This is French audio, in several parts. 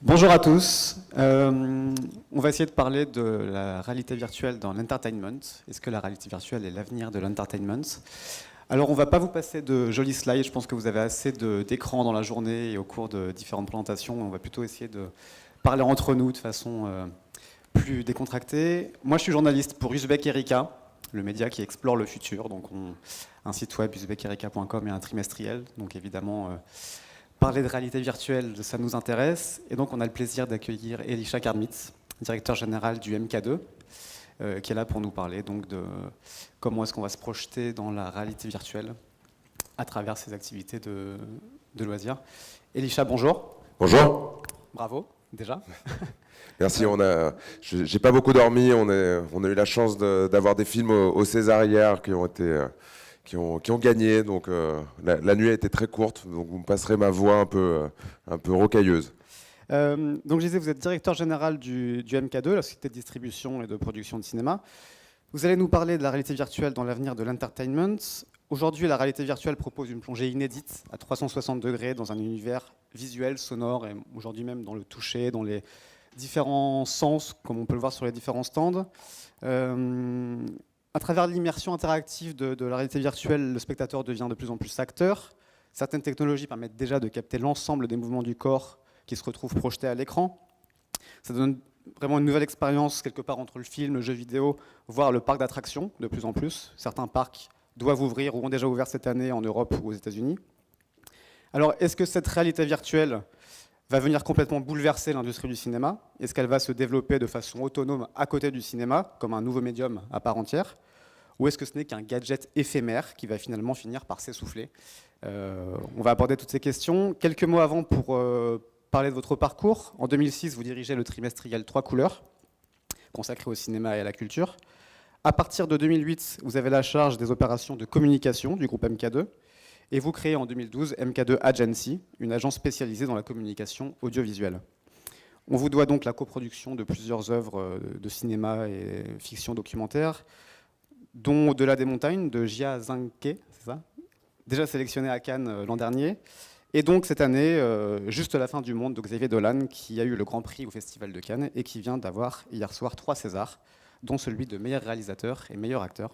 Bonjour à tous. On va essayer de parler de la réalité virtuelle dans l'entertainment. Est-ce que la réalité virtuelle est l'avenir de l'entertainment? Alors, on ne va pas vous passer de jolis slides. Je pense que vous avez assez d'écrans dans la journée et au cours de différentes présentations. On va plutôt essayer de parler entre nous de façon plus décontractée. Moi, je suis journaliste pour Uzbek Erika, le média qui explore le futur. Donc, un site web, uzbekerika.com, et un trimestriel. Donc, évidemment, parler de réalité virtuelle, ça nous intéresse. Et donc, on a le plaisir d'accueillir Elisha Karmitz, directeur général du MK2, qui est là pour nous parler donc, de comment est-ce qu'on va se projeter dans la réalité virtuelle à travers ces activités de loisirs. Elisha, bonjour. Bonjour. Bravo, déjà. Merci. J'ai pas beaucoup dormi. On a eu la chance d'avoir des films au César hier qui ont gagné. Donc la nuit a été très courte. Donc vous me passerez ma voix un peu rocailleuse. Donc je disais, vous êtes directeur général du MK2, la société de distribution et de production de cinéma. Vous allez nous parler de la réalité virtuelle dans l'avenir de l'entertainment. Aujourd'hui, la réalité virtuelle propose une plongée inédite à 360 degrés dans un univers visuel, sonore, et aujourd'hui même dans le toucher, dans les différents sens, comme on peut le voir sur les différents stands. À travers l'immersion interactive de la réalité virtuelle, le spectateur devient de plus en plus acteur. Certaines technologies permettent déjà de capter l'ensemble des mouvements du corps qui se retrouvent projetés à l'écran. Ça donne vraiment une nouvelle expérience quelque part entre le film, le jeu vidéo, voire le parc d'attractions de plus en plus. Certains parcs doivent ouvrir ou ont déjà ouvert cette année en Europe ou aux États-Unis. Alors, est-ce que cette réalité virtuelle va venir complètement bouleverser l'industrie du cinéma? Est-ce qu'elle va se développer de façon autonome à côté du cinéma, comme un nouveau médium à part entière? Ou est-ce que ce n'est qu'un gadget éphémère qui va finalement finir par s'essouffler? On va aborder toutes ces questions. Quelques mots avant pour parler de votre parcours. En 2006, vous dirigez le trimestriel 3 couleurs, consacré au cinéma et à la culture. À partir de 2008, vous avez la charge des opérations de communication du groupe MK2. Et vous créez en 2012 MK2 Agency, une agence spécialisée dans la communication audiovisuelle. On vous doit donc la coproduction de plusieurs œuvres de cinéma et fiction documentaire, dont Au-delà des montagnes de Jia Zhangke, c'est ça, déjà sélectionné à Cannes l'an dernier. Et donc cette année, Juste la fin du monde de Xavier Dolan, qui a eu le Grand Prix au Festival de Cannes et qui vient d'avoir hier soir 3 Césars, dont celui de meilleur réalisateur et meilleur acteur.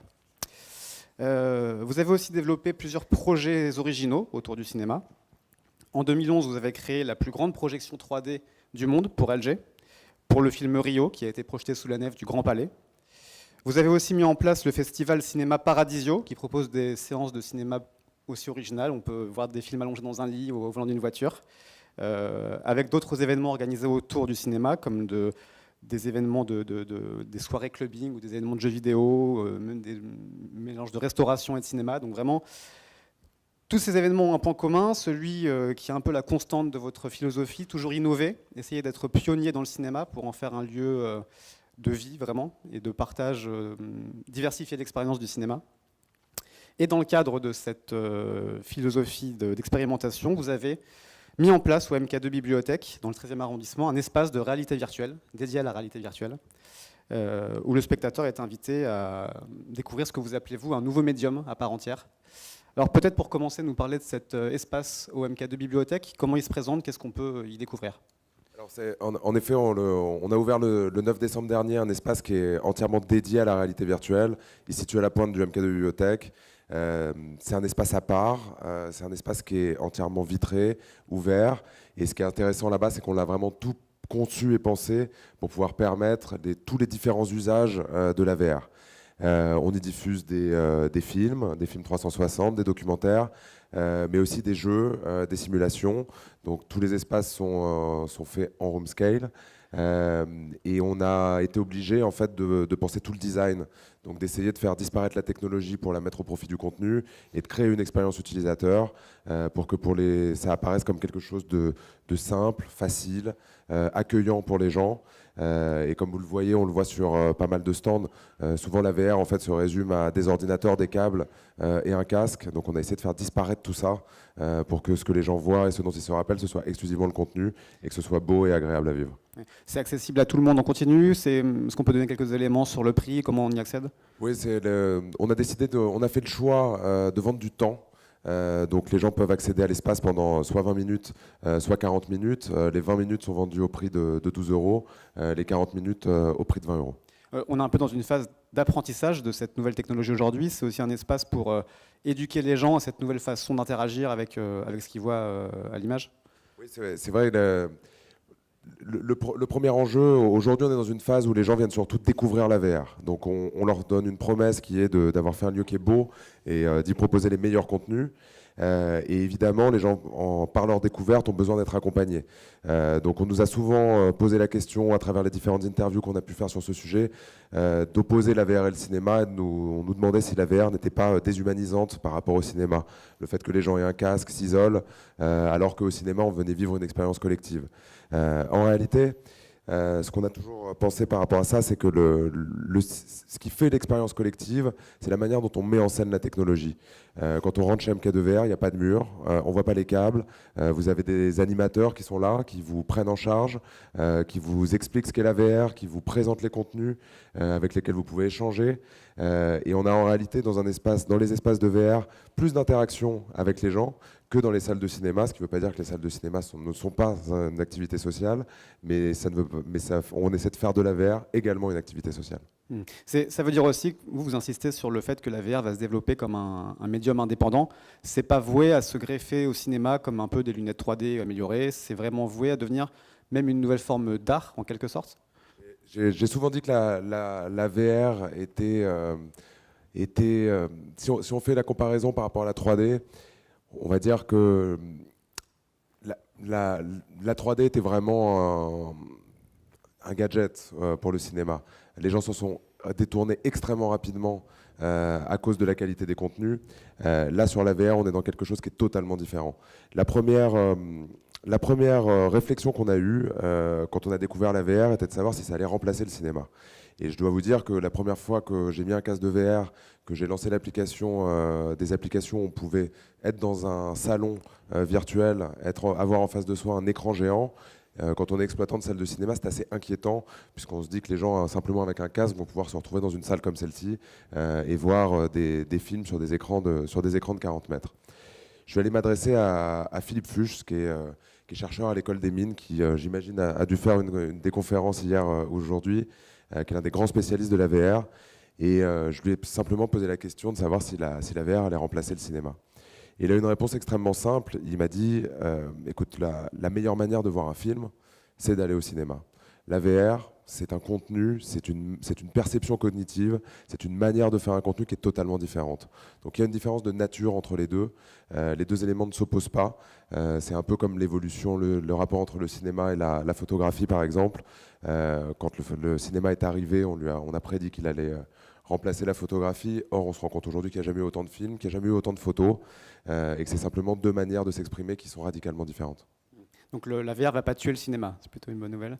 Vous avez aussi développé plusieurs projets originaux autour du cinéma. En 2011, vous avez créé la plus grande projection 3D du monde pour LG, pour le film Rio, qui a été projeté sous la nef du Grand Palais. Vous avez aussi mis en place le festival Cinéma Paradisio, qui propose des séances de cinéma aussi originales. On peut voir des films allongés dans un lit ou au volant d'une voiture, avec d'autres événements organisés autour du cinéma, comme des événements des soirées clubbing ou des événements de jeux vidéo, même des mélanges de restauration et de cinéma. Donc vraiment, tous ces événements ont un point commun, celui qui est un peu la constante de votre philosophie, toujours innover, essayer d'être pionnier dans le cinéma pour en faire un lieu de vie vraiment et de partage, diversifier l'expérience du cinéma. Et dans le cadre de cette philosophie d'expérimentation, vous avez mis en place au MK2 Bibliothèque, dans le 13e arrondissement, un espace de réalité virtuelle, dédié à la réalité virtuelle, où le spectateur est invité à découvrir ce que vous appelez, vous, un nouveau médium à part entière. Alors peut-être pour commencer, nous parler de cet espace au MK2 Bibliothèque, comment il se présente, qu'est-ce qu'on peut y découvrir? Alors en effet, on a ouvert le 9 décembre dernier un espace qui est entièrement dédié à la réalité virtuelle. Il est situé à la pointe du MK2 Bibliothèque. C'est un espace à part, c'est un espace qui est entièrement vitré, ouvert. Et ce qui est intéressant là-bas, c'est qu'on l'a vraiment tout conçu et pensé pour pouvoir permettre tous les différents usages de la VR. On y diffuse des films 360, des documentaires, mais aussi des jeux, des simulations. Donc tous les espaces sont faits en room scale. Et on a été obligé en fait de penser tout le design, donc d'essayer de faire disparaître la technologie pour la mettre au profit du contenu et de créer une expérience utilisateur pour que ça apparaisse comme quelque chose de simple, facile, accueillant pour les gens. Et comme vous le voyez, on le voit sur pas mal de stands, souvent la VR en fait se résume à des ordinateurs, des câbles et un casque. Donc on a essayé de faire disparaître tout ça pour que ce que les gens voient et ce dont ils se rappellent, ce soit exclusivement le contenu et que ce soit beau et agréable à vivre. C'est accessible à tout le monde en continu? Est-ce qu'on peut donner quelques éléments sur le prix, comment on y accède? Oui, on a fait le choix de vendre du temps. Donc les gens peuvent accéder à l'espace pendant soit 20 minutes, soit 40 minutes. Les 20 minutes sont vendues au prix de 12 euros, les 40 minutes au prix de 20 euros. On est un peu dans une phase d'apprentissage de cette nouvelle technologie aujourd'hui. C'est aussi un espace pour éduquer les gens à cette nouvelle façon d'interagir avec ce qu'ils voient à l'image. Oui, c'est vrai. Le premier enjeu, aujourd'hui, on est dans une phase où les gens viennent surtout découvrir la VR. Donc, on leur donne une promesse qui est d'avoir fait un lieu qui est beau et d'y proposer les meilleurs contenus. Et évidemment, les gens, par leur découverte, ont besoin d'être accompagnés. Donc, on nous a souvent posé la question, à travers les différentes interviews qu'on a pu faire sur ce sujet, d'opposer la VR et le cinéma. On nous demandait si la VR n'était pas déshumanisante par rapport au cinéma. Le fait que les gens aient un casque, s'isolent, alors qu'au cinéma, on venait vivre une expérience collective. En réalité, ce qu'on a toujours pensé par rapport à ça, c'est que ce qui fait l'expérience collective, c'est la manière dont on met en scène la technologie. Quand on rentre chez MK2VR, il n'y a pas de mur, on ne voit pas les câbles, vous avez des animateurs qui sont là, qui vous prennent en charge, qui vous expliquent ce qu'est la VR, qui vous présentent les contenus avec lesquels vous pouvez échanger. Et on a en réalité dans les espaces de VR plus d'interaction avec les gens que dans les salles de cinéma, ce qui ne veut pas dire que les salles de cinéma ne sont pas une activité sociale, mais on essaie de faire de la VR également une activité sociale. Ça veut dire aussi que vous insistez sur le fait que la VR va se développer comme un médium indépendant. C'est pas voué à se greffer au cinéma comme un peu des lunettes 3D améliorées, c'est vraiment voué à devenir même une nouvelle forme d'art en quelque sorte. J'ai souvent dit que la VR était si on fait la comparaison par rapport à la 3D, on va dire que la 3D était vraiment un gadget pour le cinéma. Les gens s'en sont détournés extrêmement rapidement à cause de la qualité des contenus. Là, sur la VR, on est dans quelque chose qui est totalement différent. La première réflexion qu'on a eue quand on a découvert la VR était de savoir si ça allait remplacer le cinéma. Et je dois vous dire que la première fois que j'ai mis un casque de VR, que j'ai lancé des applications où on pouvait être dans un salon virtuel, avoir en face de soi un écran géant, quand on est exploitant de salle de cinéma, c'est assez inquiétant, puisqu'on se dit que les gens, simplement avec un casque, vont pouvoir se retrouver dans une salle comme celle-ci et voir des films sur des écrans de 40 mètres. Je vais aller m'adresser à Philippe Fuchs, qui est chercheur à l'école des mines, qui, j'imagine, a dû faire des conférences hier ou aujourd'hui, qui est l'un des grands spécialistes de la VR. Et je lui ai simplement posé la question de savoir si la VR allait remplacer le cinéma. Et il a une réponse extrêmement simple. Il m'a dit, écoute, la meilleure manière de voir un film, c'est d'aller au cinéma. La VR, c'est un contenu, c'est une perception cognitive, c'est une manière de faire un contenu qui est totalement différente. Donc il y a une différence de nature entre les deux. Les deux éléments ne s'opposent pas. C'est un peu comme l'évolution, le rapport entre le cinéma et la photographie, par exemple. Quand le cinéma est arrivé, on a prédit qu'il allait remplacer la photographie. Or, on se rend compte aujourd'hui qu'il n'y a jamais eu autant de films, qu'il n'y a jamais eu autant de photos, et que c'est simplement deux manières de s'exprimer qui sont radicalement différentes. Donc la VR ne va pas tuer le cinéma, c'est plutôt une bonne nouvelle.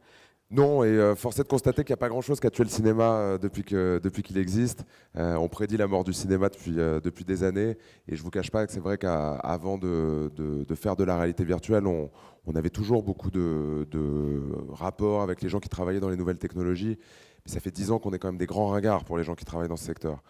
Non, et force est de constater qu'il n'y a pas grand-chose qui a tué le cinéma depuis qu'il existe. On prédit la mort du cinéma depuis des années, et je ne vous cache pas que c'est vrai qu'avant de faire de la réalité virtuelle, on avait toujours beaucoup de rapports avec les gens qui travaillaient dans les nouvelles technologies. Mais ça fait 10 ans qu'on est quand même des grands ringards pour les gens qui travaillent dans ce secteur,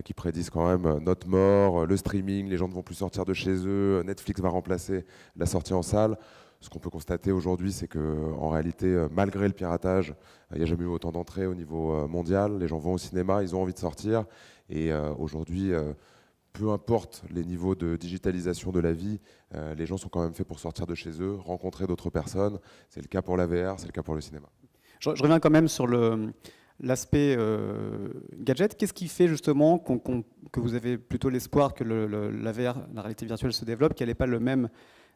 qui prédisent quand même notre mort, le streaming, les gens ne vont plus sortir de chez eux, Netflix va remplacer la sortie en salle. Ce qu'on peut constater aujourd'hui, c'est qu'en réalité, malgré le piratage, il n'y a jamais eu autant d'entrées au niveau mondial. Les gens vont au cinéma, ils ont envie de sortir. Et aujourd'hui, peu importe les niveaux de digitalisation de la vie, les gens sont quand même faits pour sortir de chez eux, rencontrer d'autres personnes. C'est le cas pour la VR, c'est le cas pour le cinéma. Je reviens quand même sur l'aspect gadget. Qu'est-ce qui fait justement que vous avez plutôt l'espoir que la VR, la réalité virtuelle, se développe, qu'elle n'ait pas le même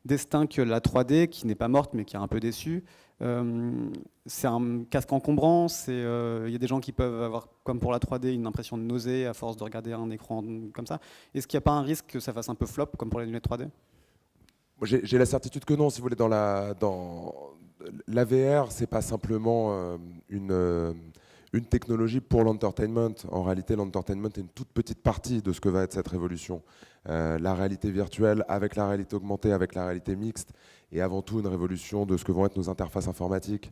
destin que la 3D, qui n'est pas morte mais qui est un peu déçue? C'est un casque encombrant, il y a des gens qui peuvent avoir, comme pour la 3D, une impression de nausée à force de regarder un écran comme ça. Est-ce qu'il n'y a pas un risque que ça fasse un peu flop, comme pour les lunettes 3D? J'ai la certitude que non, si vous voulez, dans la VR, c'est pas simplement une technologie pour l'entertainment. En réalité, l'entertainment est une toute petite partie de ce que va être cette révolution. La réalité virtuelle avec la réalité augmentée, avec la réalité mixte, et avant tout une révolution de ce que vont être nos interfaces informatiques.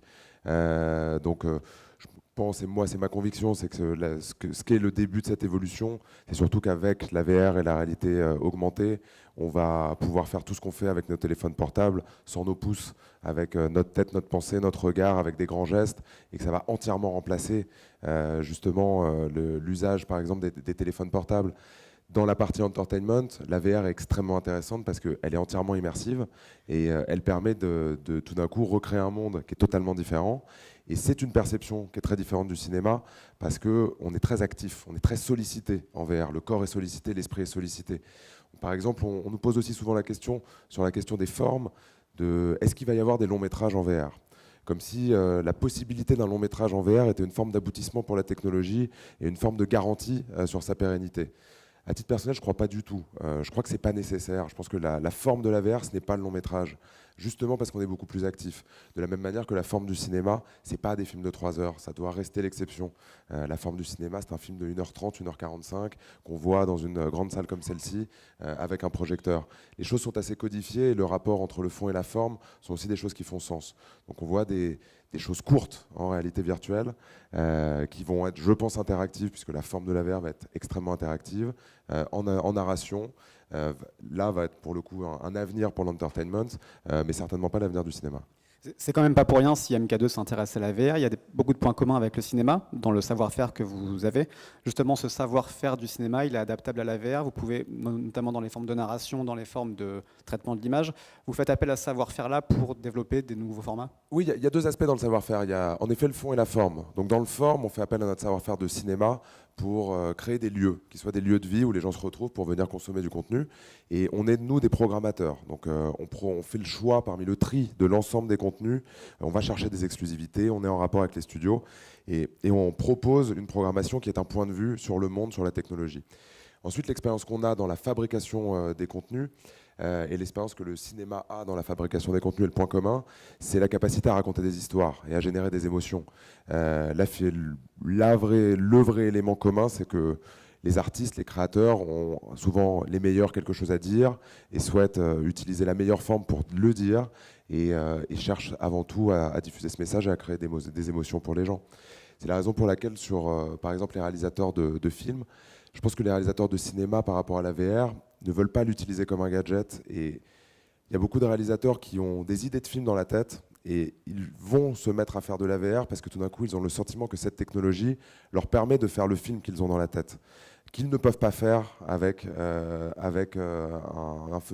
pense, et moi c'est ma conviction, c'est que ce qu'est le début de cette évolution, c'est surtout qu'avec la VR et la réalité augmentée, on va pouvoir faire tout ce qu'on fait avec nos téléphones portables, sans nos pouces, avec notre tête, notre pensée, notre regard, avec des grands gestes, et que ça va entièrement remplacer justement l'usage par exemple des téléphones portables. Dans la partie entertainment, la VR est extrêmement intéressante parce qu'elle est entièrement immersive et elle permet de tout d'un coup recréer un monde qui est totalement différent. Et c'est une perception qui est très différente du cinéma parce qu'on est très actif, on est très sollicité en VR. Le corps est sollicité, l'esprit est sollicité. Par exemple, on nous pose aussi souvent la question sur la question des formes, de est-ce qu'il va y avoir des longs métrages en VR ? Comme si la possibilité d'un long métrage en VR était une forme d'aboutissement pour la technologie et une forme de garantie sur sa pérennité. À titre personnel, je ne crois pas du tout. Je crois que ce n'est pas nécessaire. Je pense que la forme de la VR, ce n'est pas le long métrage. Justement parce qu'on est beaucoup plus actif. De la même manière que la forme du cinéma, ce n'est pas des films de 3 heures. Ça doit rester l'exception. La forme du cinéma, c'est un film de 1h30, 1h45 qu'on voit dans une grande salle comme celle-ci avec un projecteur. Les choses sont assez codifiées et le rapport entre le fond et la forme sont aussi des choses qui font sens. Donc on voit des choses courtes en réalité virtuelle qui vont être, je pense, interactives puisque la forme de la VR va être extrêmement interactive en narration. Là va être pour le coup un avenir pour l'entertainment, mais certainement pas l'avenir du cinéma. C'est quand même pas pour rien si MK2 s'intéresse à la VR. Il y a beaucoup de points communs avec le cinéma dans le savoir-faire que vous avez. Justement, ce savoir-faire du cinéma, il est adaptable à la VR. Vous pouvez, notamment dans les formes de narration, dans les formes de traitement de l'image, vous faites appel à ce savoir-faire-là pour développer des nouveaux formats? Oui, il y a deux aspects dans le savoir-faire. Il y a en effet le fond et la forme. Donc dans le forme, on fait appel à notre savoir-faire de cinéma pour créer des lieux, qui soient des lieux de vie où les gens se retrouvent pour venir consommer du contenu. Et on est, nous, des programmateurs. Donc on fait le choix parmi le tri de l'ensemble des contenus. On va chercher des exclusivités, on est en rapport avec les studios et on propose une programmation qui est un point de vue sur le monde, sur la technologie. Ensuite, l'expérience qu'on a dans la fabrication des contenus et l'expérience que le cinéma a dans la fabrication des contenus et le point commun, c'est la capacité à raconter des histoires et à générer des émotions. Le vrai élément commun, c'est que les artistes, les créateurs ont souvent les meilleurs quelque chose à dire et souhaitent utiliser la meilleure forme pour le dire et cherchent avant tout à diffuser ce message et à créer des émotions pour les gens. C'est la raison pour laquelle sur, par exemple, les réalisateurs de films, je pense que les réalisateurs de cinéma par rapport à la VR ne veulent pas l'utiliser comme un gadget. Et il y a beaucoup de réalisateurs qui ont des idées de films dans la tête et ils vont se mettre à faire de la VR parce que tout d'un coup, ils ont le sentiment que cette technologie leur permet de faire le film qu'ils ont dans la tête, qu'ils ne peuvent pas faire avec une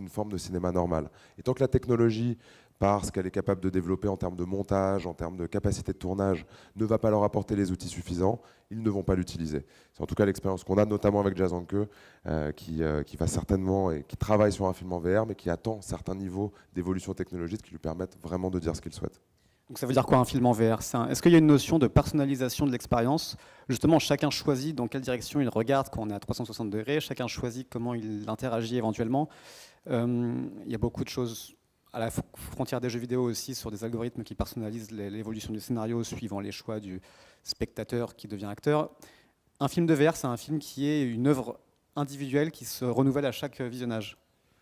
forme de cinéma normal. Et tant que la technologie, par ce qu'elle est capable de développer en termes de montage, en termes de capacité de tournage, ne va pas leur apporter les outils suffisants, ils ne vont pas l'utiliser. C'est en tout cas l'expérience qu'on a, notamment avec Jazz Anke, qui va certainement, et qui travaille sur un film en VR, mais qui attend certains niveaux d'évolution technologique qui lui permettent vraiment de dire ce qu'il souhaite. Donc ça veut dire quoi un film en VR? Est-ce qu'il y a une notion de personnalisation de l'expérience? Justement, chacun choisit dans quelle direction il regarde quand on est à 360 degrés, chacun choisit comment il interagit éventuellement. Il y a beaucoup de choses à la frontière des jeux vidéo aussi, sur des algorithmes qui personnalisent l'évolution du scénario suivant les choix du spectateur qui devient acteur. Un film de VR, c'est un film qui est une œuvre individuelle qui se renouvelle à chaque visionnage.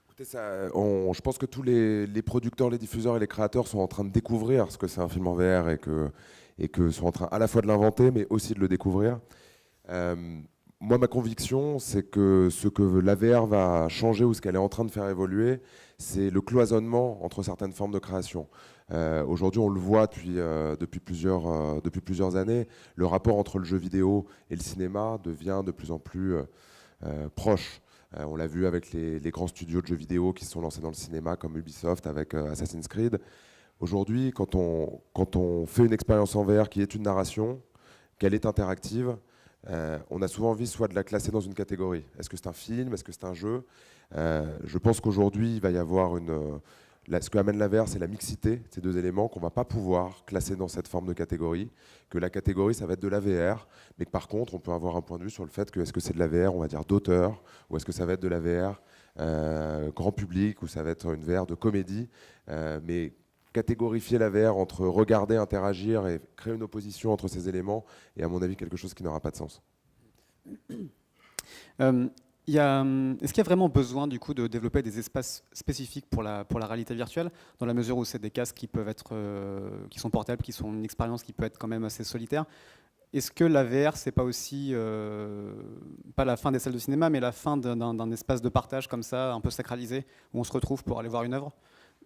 Écoutez, je pense que tous les producteurs, les diffuseurs et les créateurs sont en train de découvrir ce que c'est un film en VR et que sont en train à la fois de l'inventer, mais aussi de le découvrir. Moi, ma conviction, c'est que ce que la VR va changer ou ce qu'elle est en train de faire évoluer, c'est le cloisonnement entre certaines formes de création. Aujourd'hui, on le voit depuis plusieurs années, le rapport entre le jeu vidéo et le cinéma devient de plus en plus proche. On l'a vu avec les grands studios de jeux vidéo qui se sont lancés dans le cinéma, comme Ubisoft avec Assassin's Creed. Aujourd'hui, quand on fait une expérience en VR qui est une narration, qu'elle est interactive, on a souvent envie soit de la classer dans une catégorie. Est-ce que c'est un film? Est-ce que c'est un jeu? Je pense qu'aujourd'hui, il va y avoir ce que amène la VR, c'est la mixité, ces deux éléments qu'on ne va pas pouvoir classer dans cette forme de catégorie, que la catégorie, ça va être de la VR, mais que par contre, on peut avoir un point de vue sur le fait que est-ce que c'est de la VR, on va dire, d'auteur, ou est-ce que ça va être de la VR grand public, ou ça va être une VR de comédie, mais catégorifier la VR entre regarder, interagir et créer une opposition entre ces éléments est à mon avis quelque chose qui n'aura pas de sens. Est-ce qu'il y a vraiment besoin du coup de développer des espaces spécifiques pour la réalité virtuelle, dans la mesure où c'est des casques qui peuvent être, qui sont portables, qui sont une expérience qui peut être quand même assez solitaire? Est-ce que la VR, c'est pas aussi, pas la fin des salles de cinéma, mais la fin d'un espace de partage comme ça, un peu sacralisé, où on se retrouve pour aller voir une œuvre?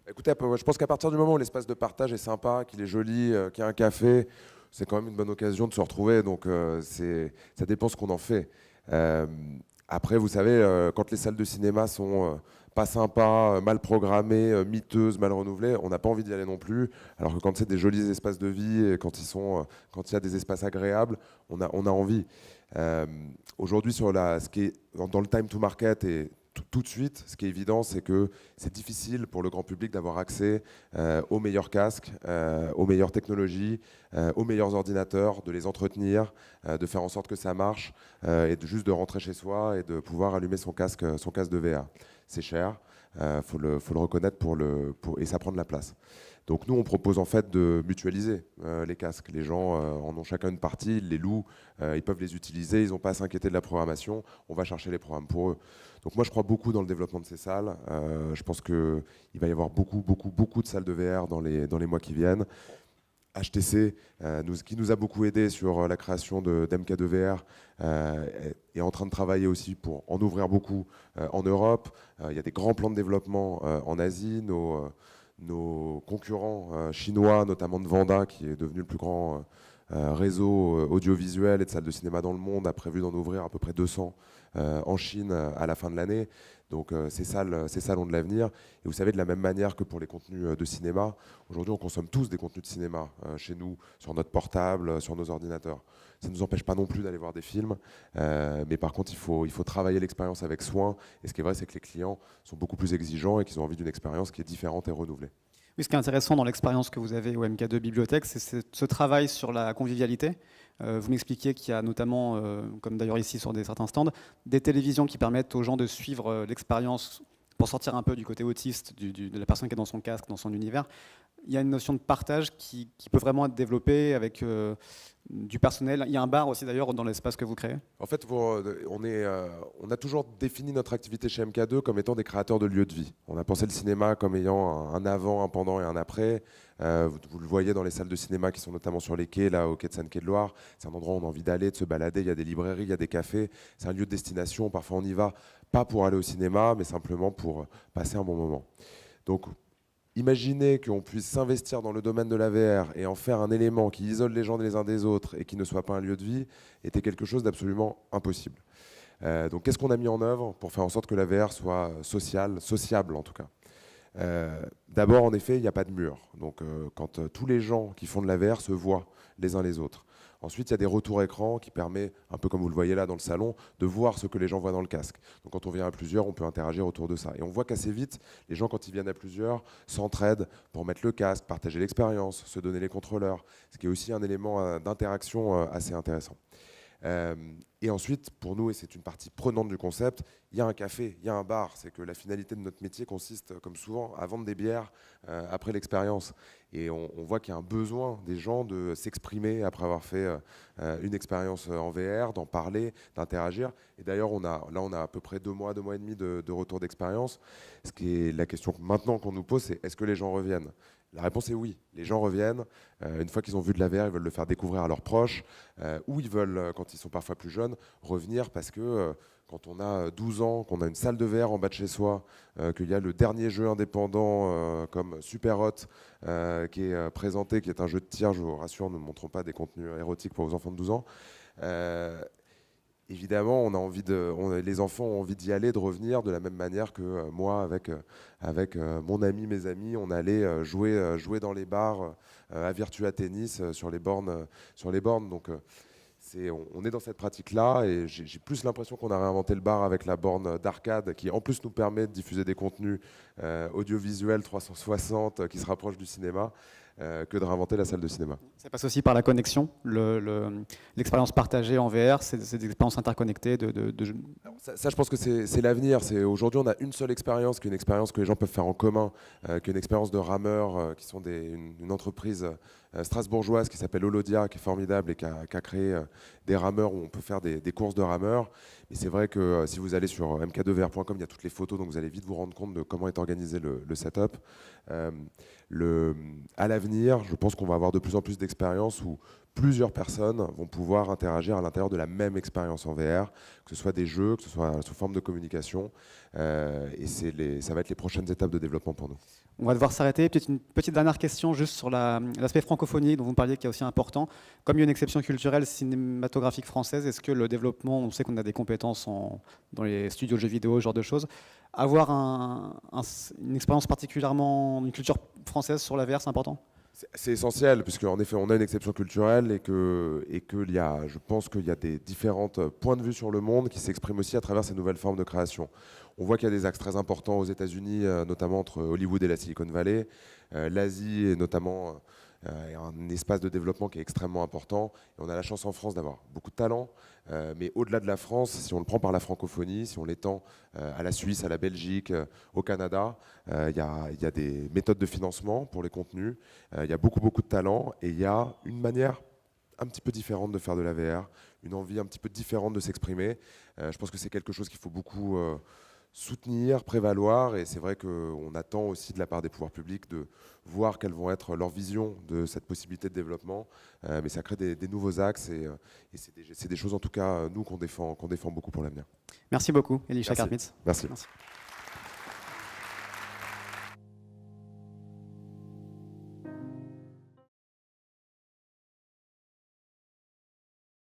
Écoutez, je pense qu'à partir du moment où l'espace de partage est sympa, qu'il est joli, qu'il y a un café, c'est quand même une bonne occasion de se retrouver. Donc ça dépend ce qu'on en fait. Euh, Après, vous savez, quand les salles de cinéma sont pas sympas, mal programmées, miteuses, mal renouvelées, on n'a pas envie d'y aller non plus. Alors que quand c'est des jolis espaces de vie et quand il y a des espaces agréables, on a envie. Euh, Aujourd'hui, ce qui est dans le time to market et tout de suite, ce qui est évident, c'est que c'est difficile pour le grand public d'avoir accès aux meilleurs casques, aux meilleures technologies, aux meilleurs ordinateurs, de les entretenir, de faire en sorte que ça marche et juste de rentrer chez soi et de pouvoir allumer son casque de VR. C'est cher, faut le reconnaître et ça prend de la place. Donc nous, on propose en fait de mutualiser les casques. Les gens en ont chacun une partie, ils les louent, ils peuvent les utiliser, ils n'ont pas à s'inquiéter de la programmation, on va chercher les programmes pour eux. Donc moi, je crois beaucoup dans le développement de ces salles. Je pense qu'il va y avoir beaucoup de salles de VR dans les mois qui viennent. HTC, qui nous a beaucoup aidé sur la création d'MK2VR, est en train de travailler aussi pour en ouvrir beaucoup en Europe. Il y a des grands plans de développement en Asie. Nos concurrents chinois, notamment de Vanda, qui est devenu le plus grand réseau audiovisuel et de salles de cinéma dans le monde, a prévu d'en ouvrir à peu près 200 en Chine à la fin de l'année. Donc ces salles ont de l'avenir. Et vous savez, de la même manière que pour les contenus de cinéma, aujourd'hui on consomme tous des contenus de cinéma chez nous, sur notre portable, sur nos ordinateurs. Ça ne nous empêche pas non plus d'aller voir des films, mais par contre il faut travailler l'expérience avec soin. Et ce qui est vrai, c'est que les clients sont beaucoup plus exigeants et qu'ils ont envie d'une expérience qui est différente et renouvelée. Oui, ce qui est intéressant dans l'expérience que vous avez au MK2 Bibliothèque, c'est ce travail sur la convivialité. Vous m'expliquiez qu'il y a notamment, comme d'ailleurs ici sur certains stands, des télévisions qui permettent aux gens de suivre l'expérience pour sortir un peu du côté autiste de la personne qui est dans son casque, dans son univers. Il y a une notion de partage qui peut vraiment être développée avec du personnel. Il y a un bar aussi d'ailleurs dans l'espace que vous créez. En fait, on a toujours défini notre activité chez MK2 comme étant des créateurs de lieux de vie. On a pensé le cinéma comme ayant un avant, un pendant et un après. Vous le voyez dans les salles de cinéma qui sont notamment sur les quais, là au quai de Seine-Quai-de-Loire. C'est un endroit où on a envie d'aller, de se balader. Il y a des librairies, il y a des cafés. C'est un lieu de destination. Parfois, on y va pas pour aller au cinéma, mais simplement pour passer un bon moment. Donc, imaginez qu'on puisse s'investir dans le domaine de la VR et en faire un élément qui isole les gens les uns des autres et qui ne soit pas un lieu de vie était quelque chose d'absolument impossible. Donc qu'est-ce qu'on a mis en œuvre pour faire en sorte que la VR soit sociable en tout cas? D'abord, en effet, il n'y a pas de mur. Donc quand tous les gens qui font de la VR se voient les uns les autres. Ensuite, il y a des retours écrans qui permettent, un peu comme vous le voyez là dans le salon, de voir ce que les gens voient dans le casque. Donc quand on vient à plusieurs, on peut interagir autour de ça. Et on voit qu'assez vite, les gens, quand ils viennent à plusieurs, s'entraident pour mettre le casque, partager l'expérience, se donner les contrôleurs, ce qui est aussi un élément d'interaction assez intéressant. Et ensuite, pour nous, et c'est une partie prenante du concept, il y a un café, il y a un bar. C'est que la finalité de notre métier consiste, comme souvent, à vendre des bières après l'expérience. Et on voit qu'il y a un besoin des gens de s'exprimer après avoir fait une expérience en VR, d'en parler, d'interagir. Et d'ailleurs, on a à peu près 2 mois et demi de retour d'expérience. Ce qui est la question maintenant qu'on nous pose, c'est est-ce que les gens reviennent? La réponse est oui. Les gens reviennent. Une fois qu'ils ont vu de la VR, ils veulent le faire découvrir à leurs proches, ou ils veulent, quand ils sont parfois plus jeunes, revenir parce que quand on a 12 ans, qu'on a une salle de VR en bas de chez soi, qu'il y a le dernier jeu indépendant comme Super Hot qui est présenté, qui est un jeu de tir, je vous rassure, nous ne montrons pas des contenus érotiques pour vos enfants de 12 ans. Évidemment, les enfants ont envie d'y aller, de revenir de la même manière que moi, avec mon ami, mes amis, on allait jouer dans les bars à Virtua Tennis sur les bornes. Donc, on est dans cette pratique-là et j'ai plus l'impression qu'on a réinventé le bar avec la borne d'arcade qui en plus nous permet de diffuser des contenus audiovisuels 360 qui se rapprochent du cinéma que de réinventer la salle de cinéma. Ça passe aussi par la connexion, l'expérience partagée en VR, c'est des expériences interconnectées Ça, je pense que c'est l'avenir. Aujourd'hui, on a une seule expérience, qui est une expérience que les gens peuvent faire en commun, qui est une expérience de rameurs, qui sont une entreprise strasbourgeoise qui s'appelle Holodia, qui est formidable et qui a créé des rameurs où on peut faire des courses de rameurs. Mais c'est vrai que si vous allez sur mk2vr.com, il y a toutes les photos, donc vous allez vite vous rendre compte de comment est organisé le setup. À l'avenir, l'avenir, je pense qu'on va avoir de plus en plus d'expériences où plusieurs personnes vont pouvoir interagir à l'intérieur de la même expérience en VR, que ce soit des jeux, que ce soit sous forme de communication. Et ça va être les prochaines étapes de développement pour nous. On va devoir s'arrêter. Peut-être une petite dernière question juste sur l'aspect francophonie dont vous parliez qui est aussi important. Comme il y a une exception culturelle cinématographique française, est-ce que le développement, on sait qu'on a des compétences dans les studios de jeux vidéo, ce genre de choses, avoir une expérience particulièrement, une culture française sur la VR, c'est important? C'est essentiel, puisqu'en effet, on a une exception culturelle et je pense qu'il y a des différents points de vue sur le monde qui s'expriment aussi à travers ces nouvelles formes de création. On voit qu'il y a des axes très importants aux États-Unis, notamment entre Hollywood et la Silicon Valley. L'Asie est notamment un espace de développement qui est extrêmement important. Et on a la chance en France d'avoir beaucoup de talents. Mais au-delà de la France, si on le prend par la francophonie, si on l'étend à la Suisse, à la Belgique, au Canada, il y a des méthodes de financement pour les contenus, il y a beaucoup de talents et il y a une manière un petit peu différente de faire de la VR, une envie un petit peu différente de s'exprimer. Je pense que c'est quelque chose qu'il faut beaucoup soutenir, prévaloir, et c'est vrai qu'on attend aussi de la part des pouvoirs publics de voir quelles vont être leurs visions de cette possibilité de développement, mais ça crée des nouveaux axes et c'est des choses en tout cas nous qu'on défend beaucoup pour l'avenir. Merci beaucoup, Elisha Karpitz. Merci. Merci.